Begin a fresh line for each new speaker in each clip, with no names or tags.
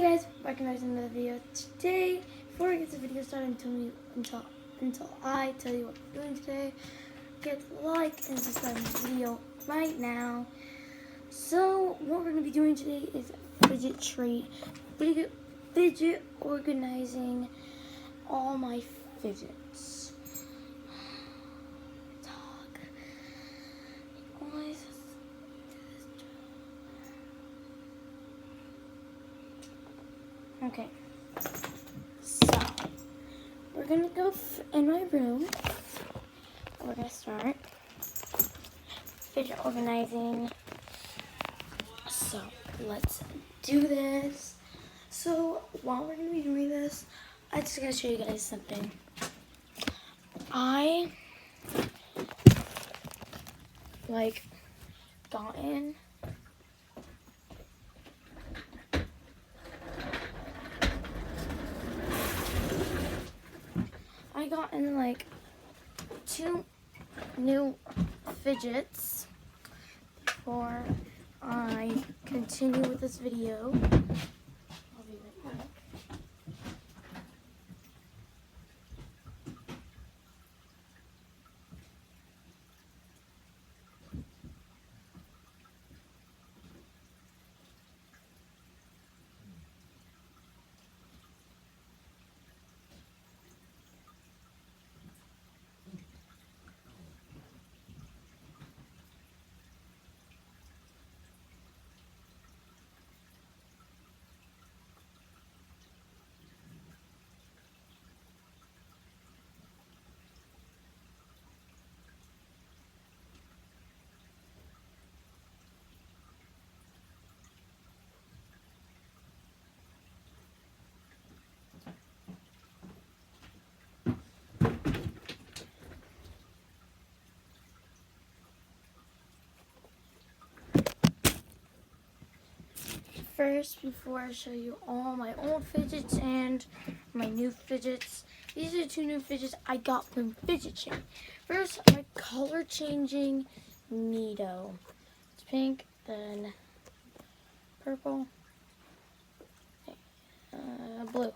guys, welcome back to another video. Today, before I get the video started, until I tell you what we're doing today, get a like and subscribe to the video right now. So, what we're going to be doing today is fidget organizing all my fidgets. Dog. Always do this job. Okay, so we're gonna go in my room. We're gonna start fidget organizing. So let's do this. So while we're gonna be doing this, I just gotta show you guys something. I gotten like 2 new fidgets before I continue with this video. I'll be right back. First, before I show you all my old fidgets and my new fidgets, these are 2 new fidgets I got from Fidget Chain. First, my color changing Neato. It's pink, then purple, blue.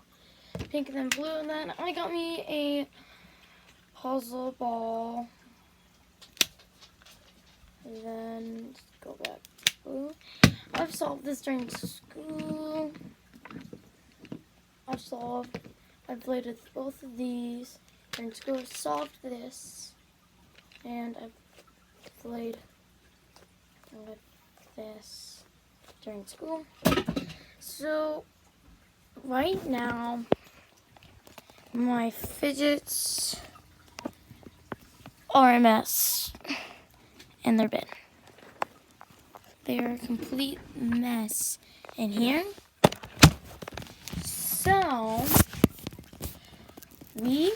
Pink, then blue, and then I got me a puzzle ball. And then go back to blue. I've solved this during school. I've played with both of these during school. I've solved this, and I've played with this during school. So right now, my fidgets are a mess in their bin. They're a complete mess in here. So we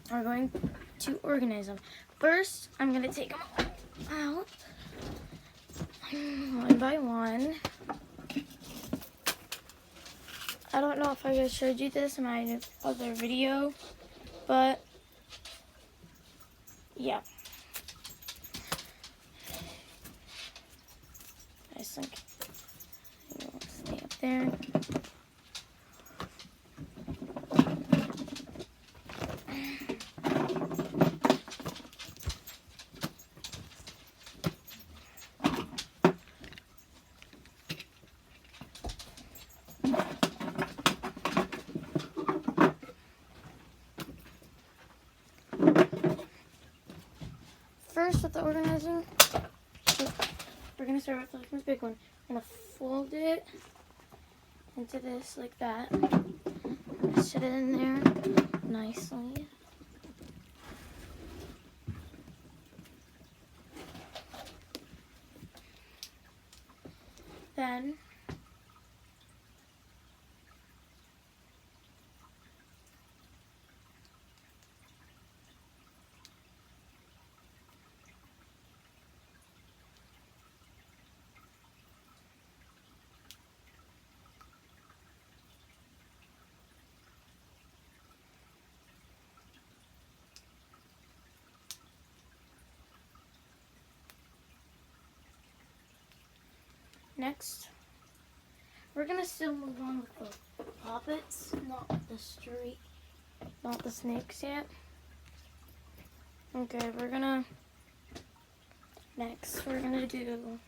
are going to organize them. First, I'm going to take them out one by one. I don't know if I showed you this in my other video, but yeah. I think it will stay up there. First, with the organizing, we're going to start with this big one. I'm going to fold it into this like that. I'm going to sit it in there nicely. Then Next, We're gonna still move on with the puppets, not the snakes yet. Okay, next we're gonna do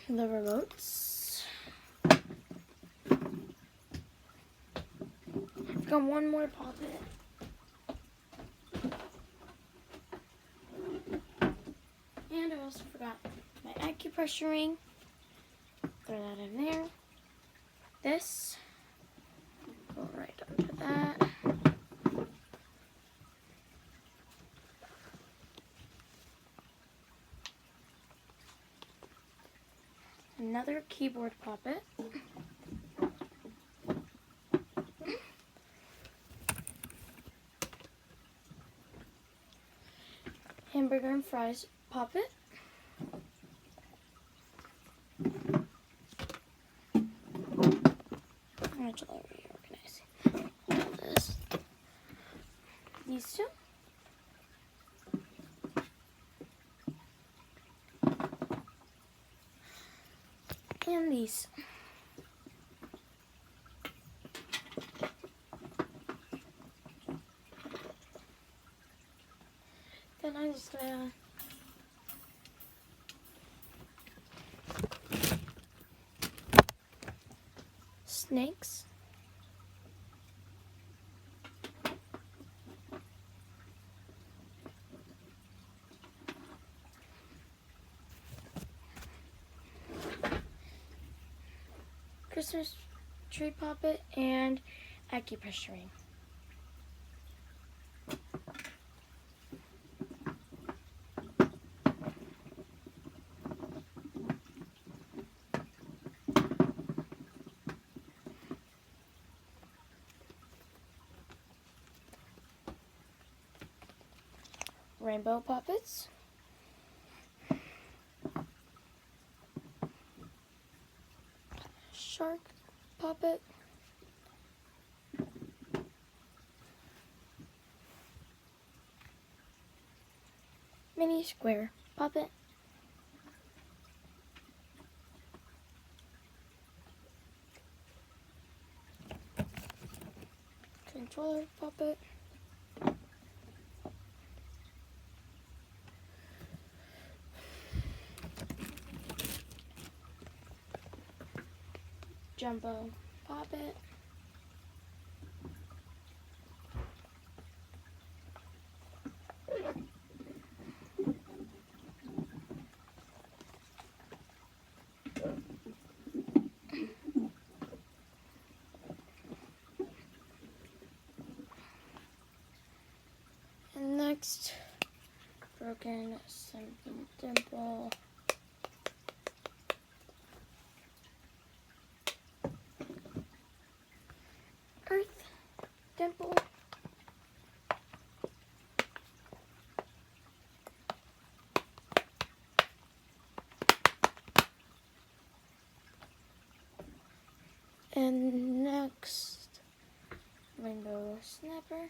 the remotes. I've got one more puppet. And I also forgot my acupressure ring. Throw that in there. This, go right under that. Another keyboard puppet. Hamburger and fries puppet. I'm going to reorganize this. These two. And these. Then I'm just gonna snakes. Christmas tree puppet and acupressure ring. Rainbow puppets. Shark puppet. Mini square puppet. Controller puppet. Jumbo puppet. And next, broken something dimple. Earth dimple. And next, rainbow snapper.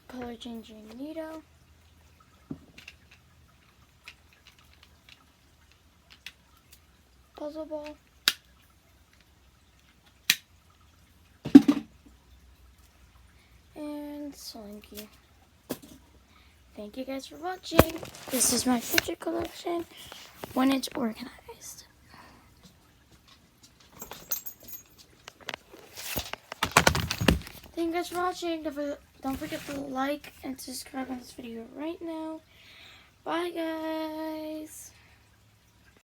Color changing needle. Puzzle ball. And Slinky. Thank you guys for watching. This is my fidget collection when it's organized. Thank you guys for watching. Don't forget to like and subscribe on this video right now. Bye guys.